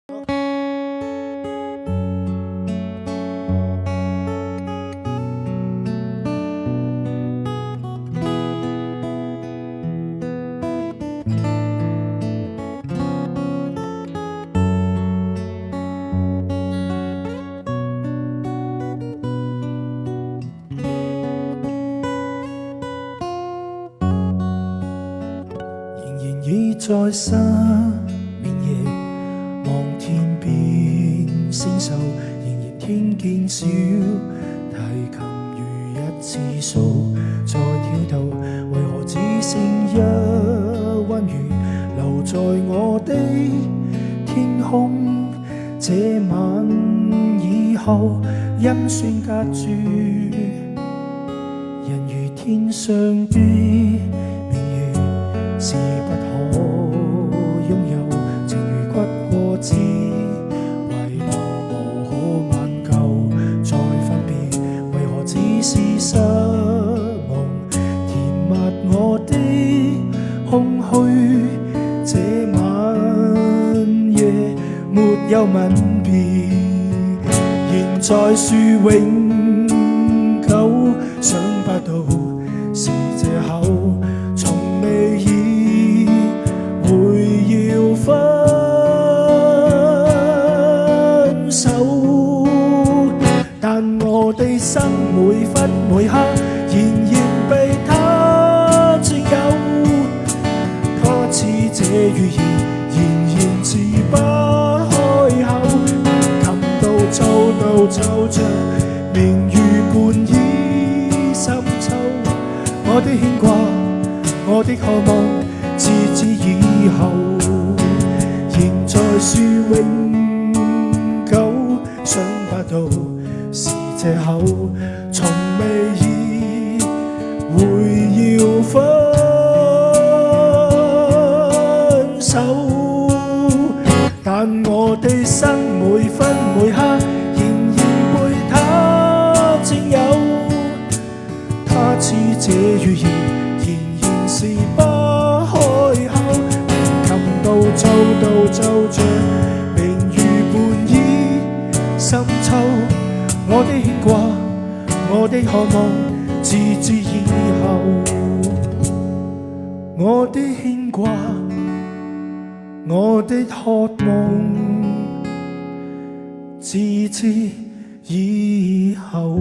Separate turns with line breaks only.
已在失眠夜望天邊星宿，仍然聽見小提琴如一次數在跳動，為何只剩一彎月留在我的天空？這晚以後音訊隔絕，人如天上的明月是不可擁有，情如骨過之遺留，無可挽救再分別，為何只是失望填密我的空虛？這晚夜沒有吻別，現在說永久，想不到是藉口，從未意會要分手，但我的心每分每刻仍然被他佔有，他似這語言仍然字不開口，琴到奏到奏着明月半倚深秋，我的牽掛我的渴望自此以後，仍在說永久，想不到是藉口，從未意會要分手，但我的心每分每刻仍然被他佔有，他似這語言仍然是不開口，琴到奏到奏着明月半倚深秋，我的牽掛我的渴望自此以後，我的牽掛我的渴望自此以後。